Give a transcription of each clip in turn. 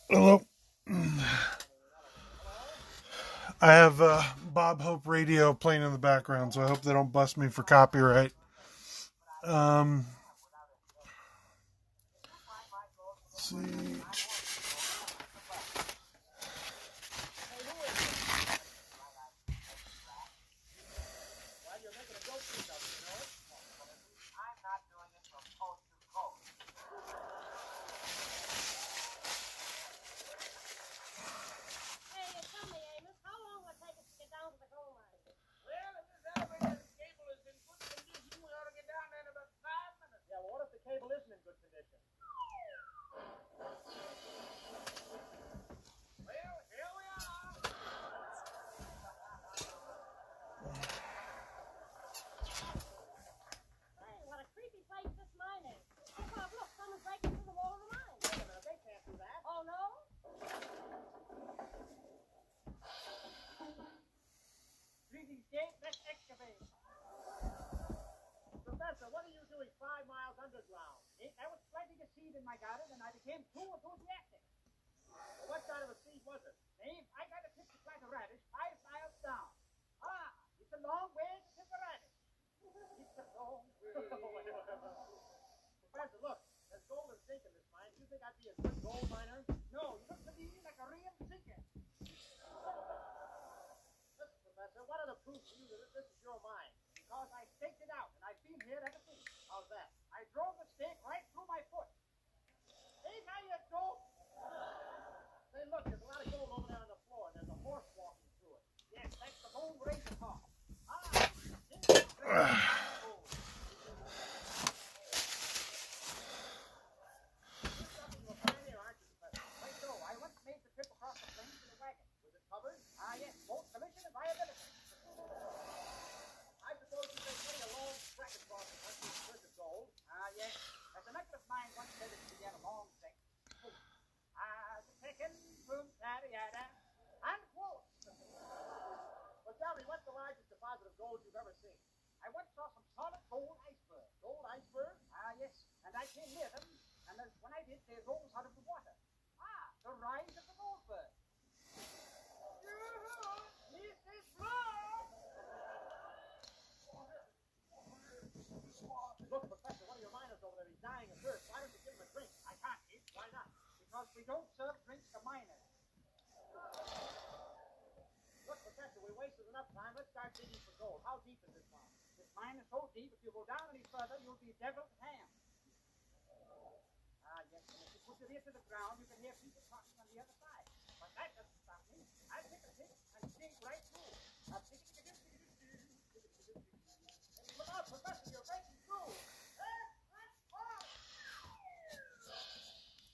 Hello. I have Bob Hope Radio playing in the background, so I hope they don't bust me for copyright. Um, let's see.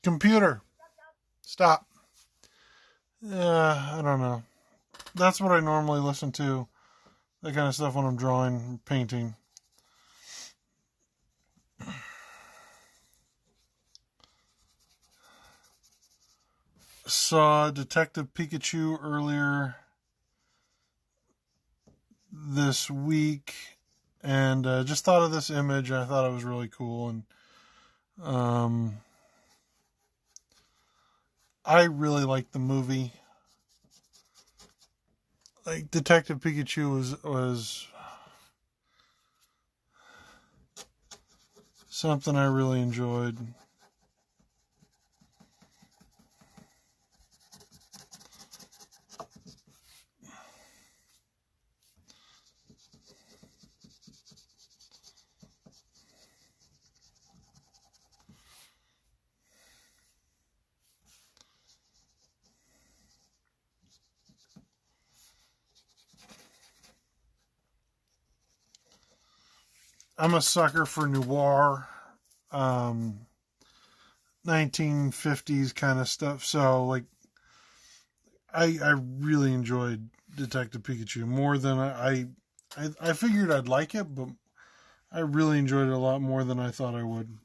Computer, stop. I don't know. That's what I normally listen to. That kind of stuff when I'm drawing, painting. Saw Detective Pikachu earlier this week, and just thought of this image. I thought it was really cool, and um, I really liked the movie. Like Detective Pikachu was something I really enjoyed. I'm a sucker for noir, um, 1950s kind of stuff. So like, I really enjoyed Detective Pikachu more than I figured I'd like it, but I really enjoyed it a lot more than I thought I would.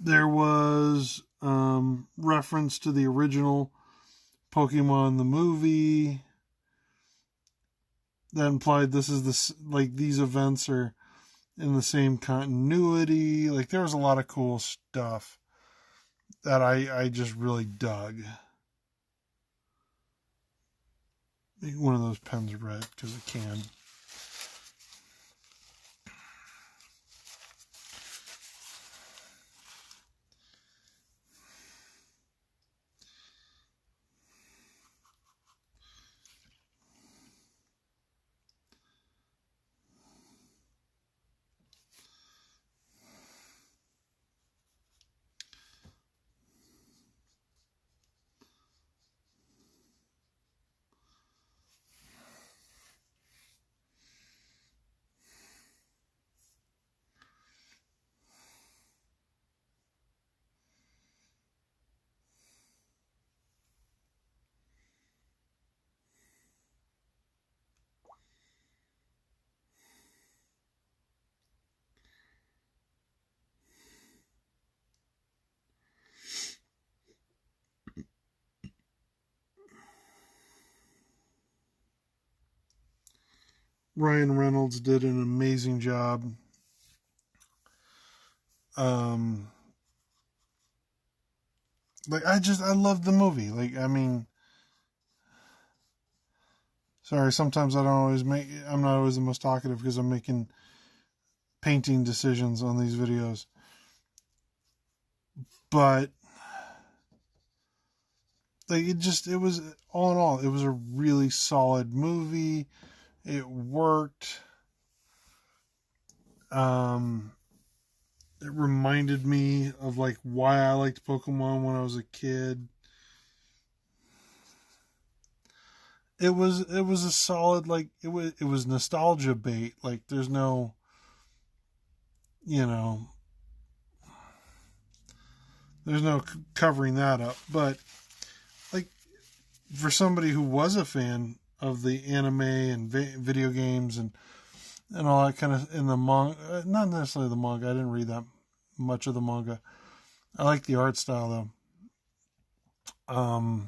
There was reference to the original Pokemon the movie. that implied this is this, like, these events are in the same continuity. Like, there was a lot of cool stuff that I just really dug. One of those pens red because it can. Ryan Reynolds did an amazing job. Um, like, I love the movie. Like, I mean, sorry, sometimes I'm not always the most talkative because I'm making painting decisions on these videos. But, like, it was, all in all, it was a really solid movie. It worked. It reminded me of, like, why I liked Pokemon when I was a kid. It was a solid, like, it was nostalgia bait. Like, there's no, you know, there's no covering that up. But, like, for somebody who was a fan of the anime and video games and all that kind of, in the manga, not necessarily the manga. I didn't read that much of the manga. I like the art style though.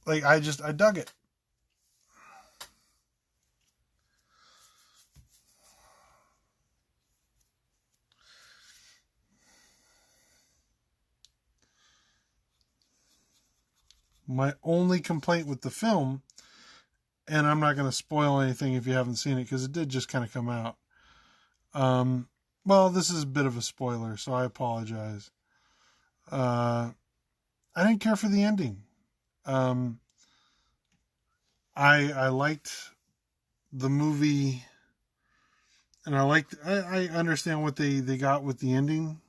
Like, I dug it. My only complaint with the film, and I'm not going to spoil anything if you haven't seen it because it did just kind of come out. Um, well, this is a bit of a spoiler, so I apologize. Uh, I didn't care for the ending. Um, I liked the movie, and I understand what they got with the ending,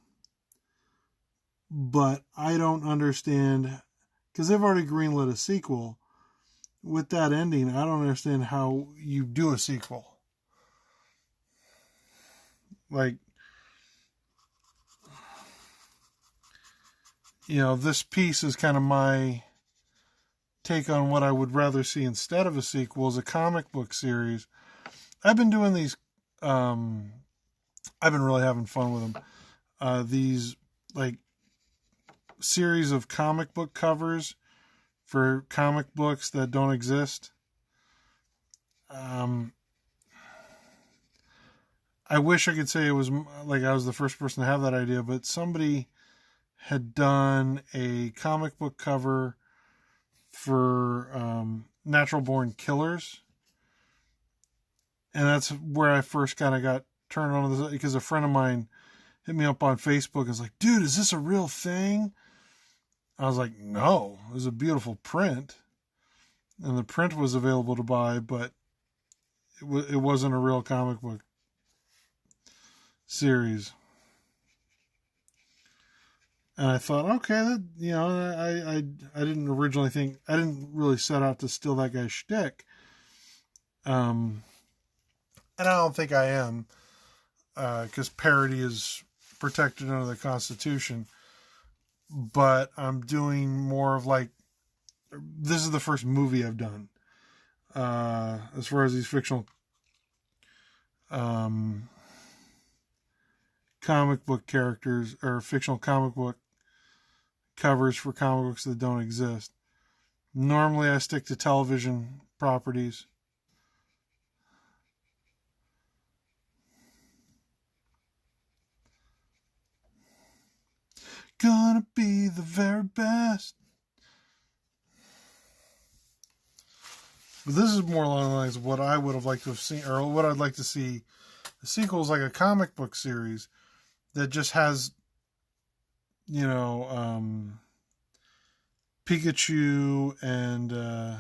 but I don't understand because they've already greenlit a sequel. With that ending, I don't understand how you do a sequel. Like, this piece is kind of my take on what I would rather see instead of a sequel is a comic book series. I've been doing these. I've been really having fun with them. These, like, series of comic book covers for comic books that don't exist. Um, I wish I could say it was like I was the first person to have that idea, but somebody had done a comic book cover for Natural Born Killers, and that's where I first kind of got turned on to this because a friend of mine hit me up on Facebook and was like, "Dude, is this a real thing?" I was like, "No, it was a beautiful print, and the print was available to buy, but it wasn't a real comic book series." And I thought, okay, that, I didn't originally think, I didn't really set out to steal that guy's shtick. And I don't think I am, because parody is protected under the Constitution. But I'm doing more of, like, this is the first movie I've done, as far as these fictional comic book characters or fictional comic book covers for comic books that don't exist. Normally, I stick to television properties. Gonna be the very best. But this is more along the lines of what I would have liked to have seen, or what I'd like to see. The sequel is like a comic book series that just has, Pikachu and I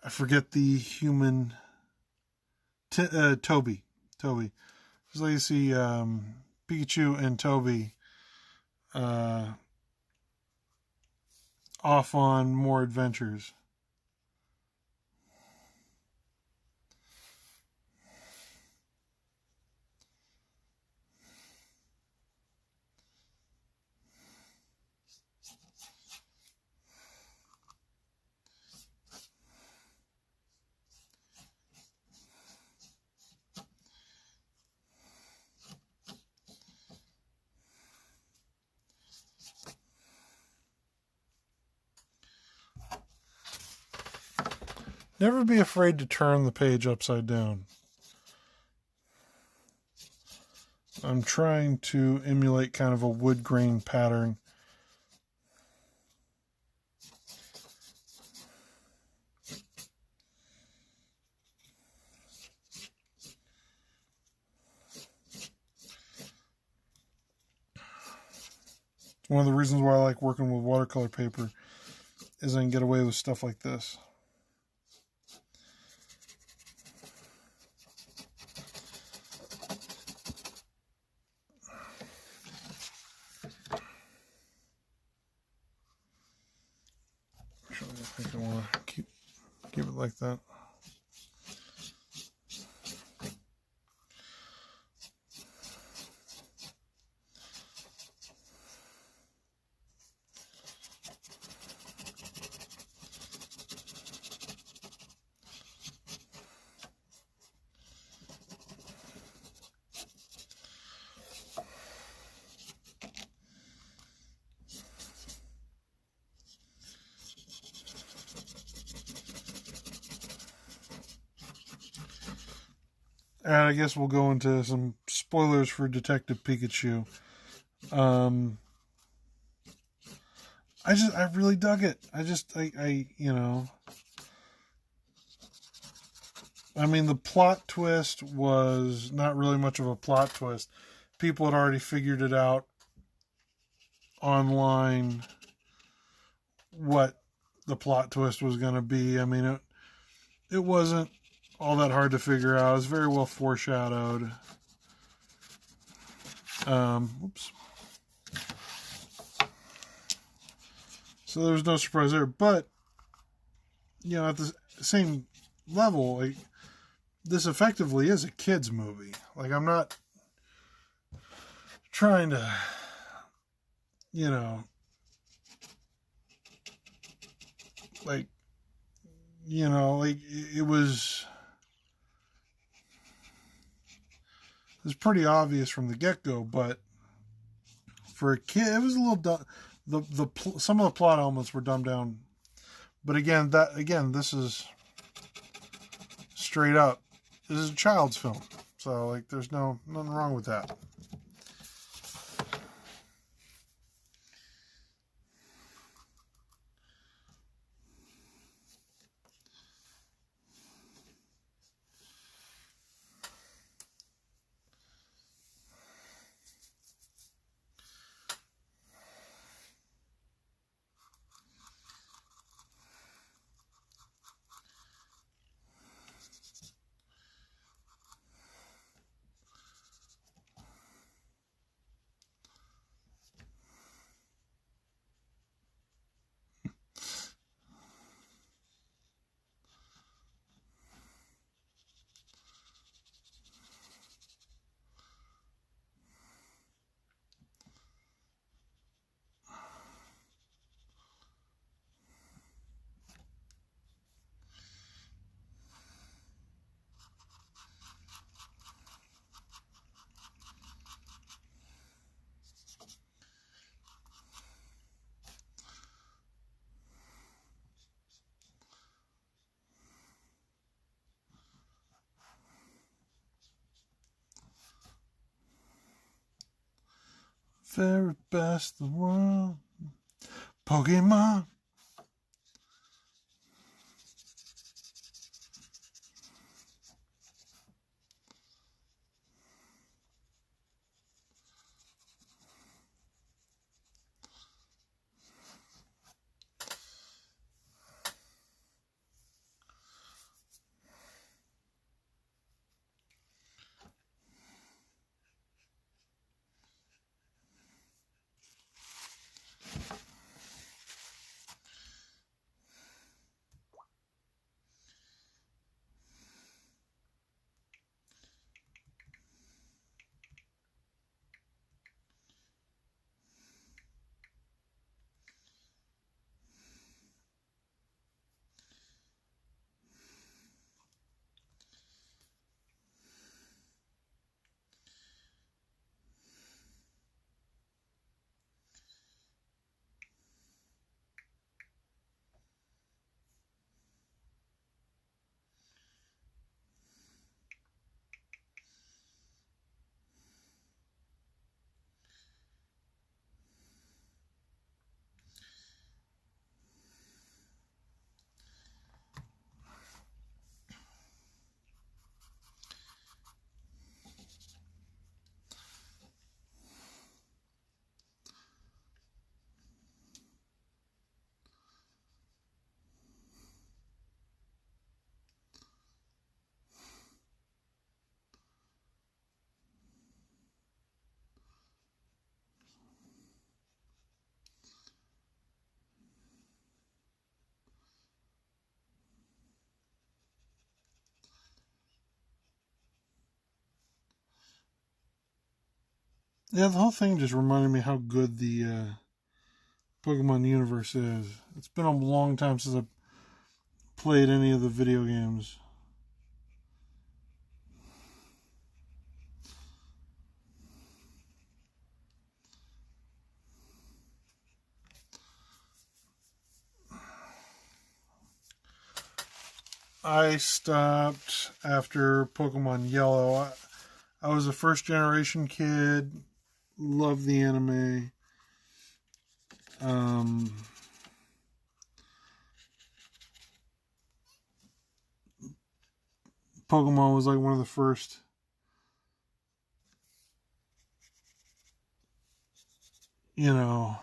forget the human, Toby. Toby. Just like you see Pikachu and Toby off on more adventures. Never be afraid to turn the page upside down. I'm trying to emulate kind of a wood grain pattern. One of the reasons why I like working with watercolor paper is I can get away with stuff like this. Actually, I think I want to keep it like that. And I guess we'll go into some spoilers for Detective Pikachu. I really dug it. I mean, the plot twist was not really much of a plot twist. People had already figured it out online what the plot twist was going to be. I mean, it wasn't all that hard to figure out. It was very well foreshadowed. Oops. So there was no surprise there. But, at the same level, like, this effectively is a kid's movie. Like, I'm not trying to, like, it was pretty obvious from the get-go, but for a kid, it was a little dumb. Some of the plot elements were dumbed down, but this is straight up. This is a child's film, so like, there's nothing wrong with that. Very best in the world. Pokemon. Yeah, the whole thing just reminded me how good the Pokemon universe is. It's been a long time since I've played any of the video games. I stopped after Pokemon Yellow. I was a first generation kid, loved the anime. Um, Pokemon was like one of the first, you know,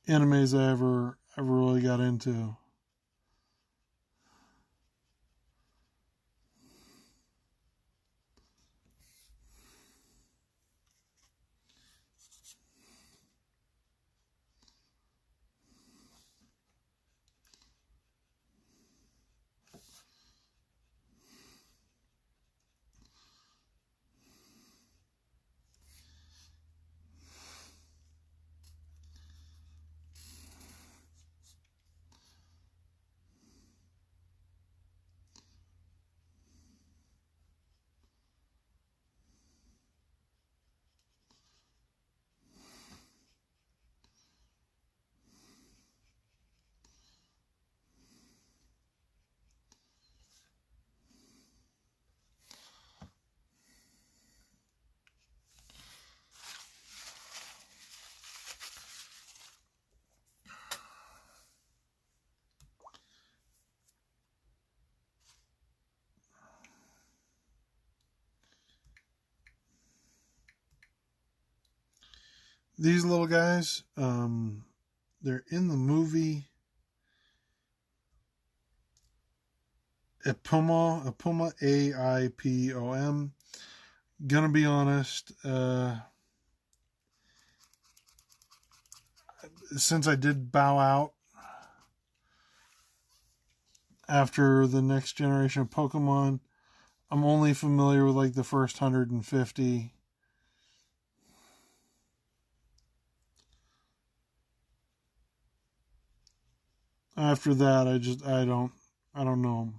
animes I ever really got into. These little guys, they're in the movie Apoma, AIPOM. Gonna be honest, since I did bow out after the next generation of Pokemon, I'm only familiar with like the first 150. After that, I don't know.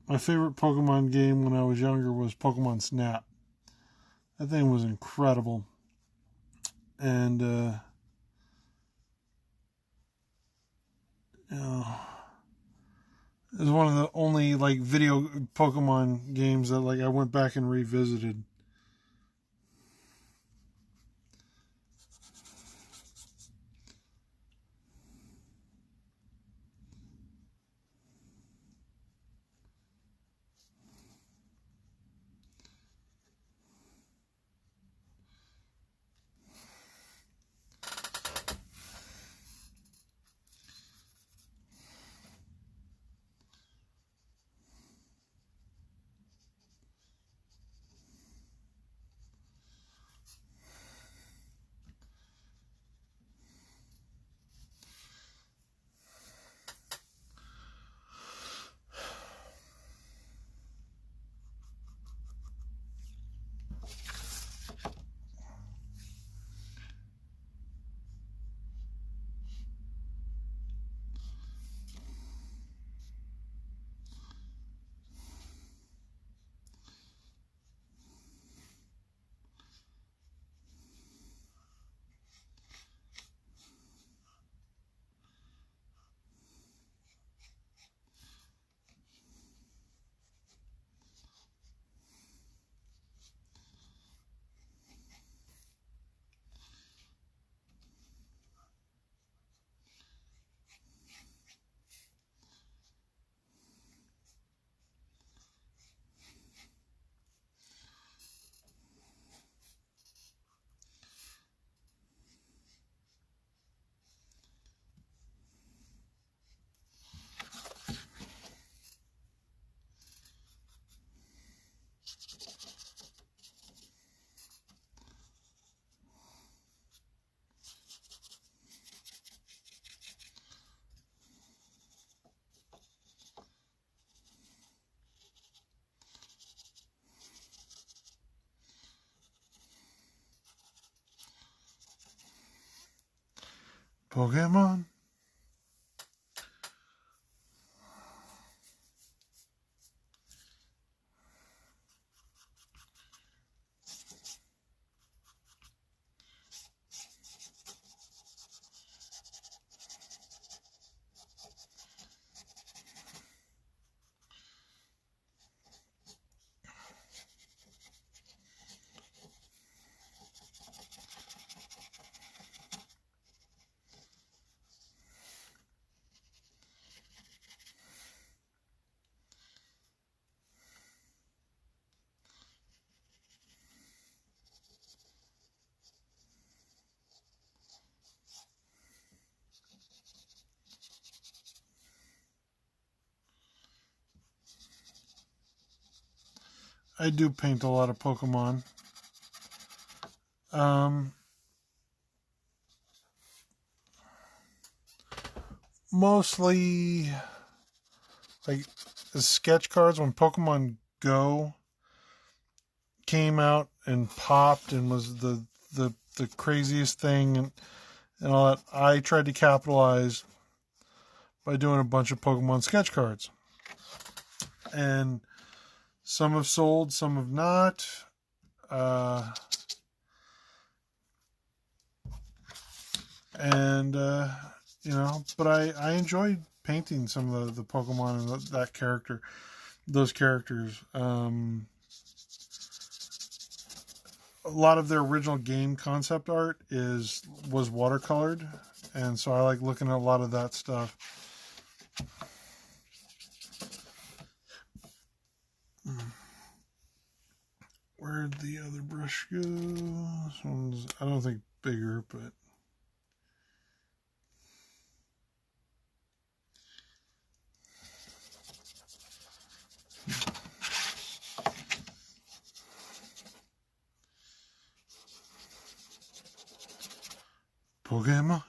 My favorite Pokemon game when I was younger was Pokemon Snap. That thing was incredible. And, you know, it was one of the only, like, video Pokemon games that, like, I went back and revisited. Pokemon? I do paint a lot of Pokemon. Um, Mostly like the sketch cards when Pokemon Go came out and popped and was the craziest thing and all that. I tried to capitalize by doing a bunch of Pokemon sketch cards. And some have sold, some have not. Uh, and you know, but I enjoyed painting some of the Pokemon and that character, those characters. A lot of their original game concept art was watercolored, and so I like looking at a lot of that stuff. Where'd the other brush go? This one's, I don't think, bigger, but Pokemon.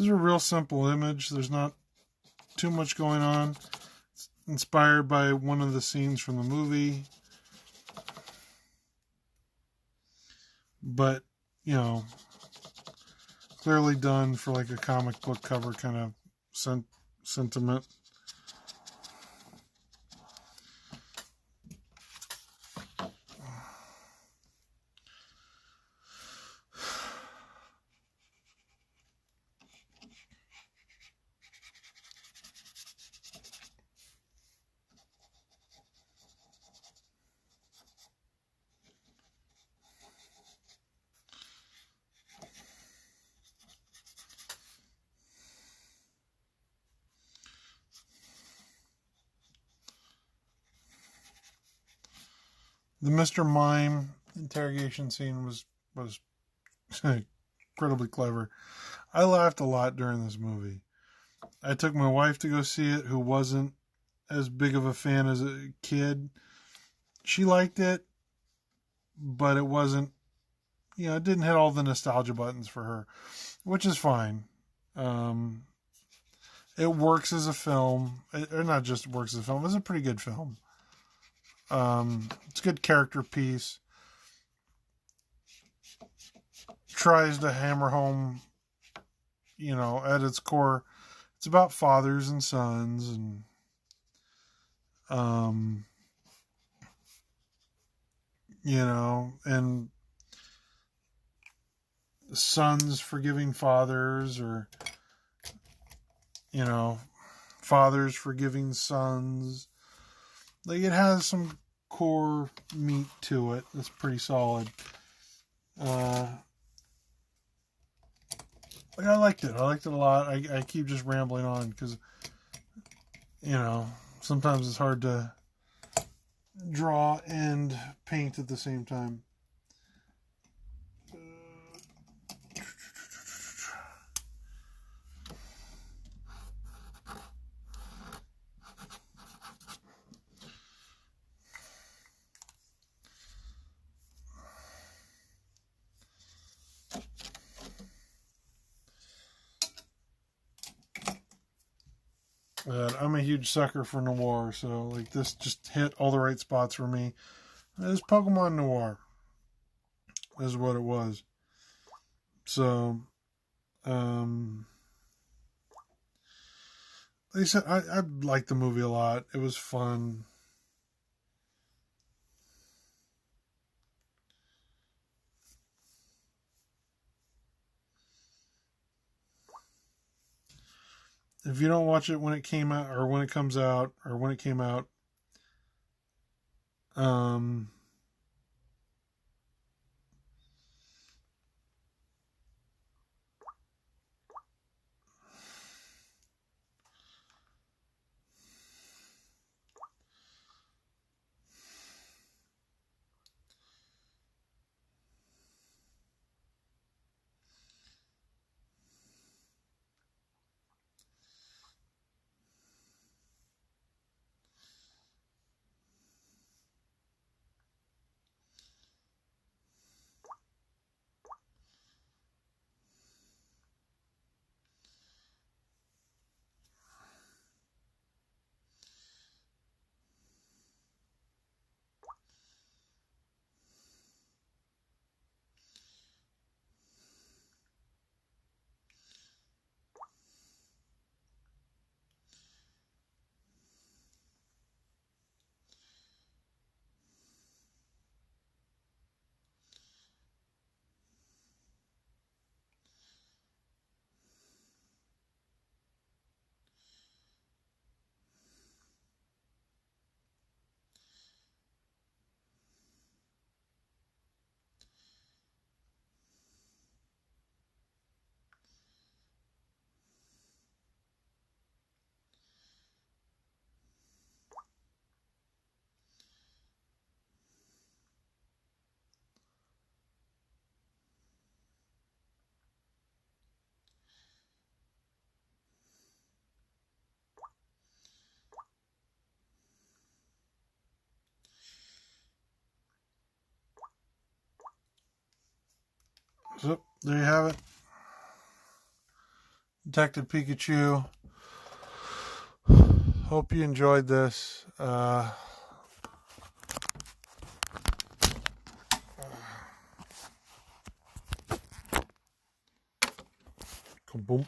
is a real simple image. There's not too much going on. It's inspired by one of the scenes from the movie. But, you know, clearly done for like a comic book cover kind of sentiment. The Mr. Mime interrogation scene was incredibly clever. I laughed a lot during this movie. I took my wife to go see it, who wasn't as big of a fan as a kid. She liked it, but it wasn't, it didn't hit all the nostalgia buttons for her, which is fine. Um, it works as a film, or not just works as a film, it's a pretty good film. It's a good character piece. Tries to hammer home, at its core, it's about fathers and sons, and and sons forgiving fathers, or fathers forgiving sons. Like, it has some core meat to it. It's pretty solid. I liked it. I liked it a lot. I keep just rambling on because, sometimes it's hard to draw and paint at the same time. I'm a huge sucker for noir, so like this just hit all the right spots for me. It was Pokemon Noir, is what it was. So, like I said, I liked the movie a lot. It was fun. If you don't watch it when it came out, or when it comes out, or when it came out, um, so there you have it. Detective Pikachu. Hope you enjoyed this. Kaboom.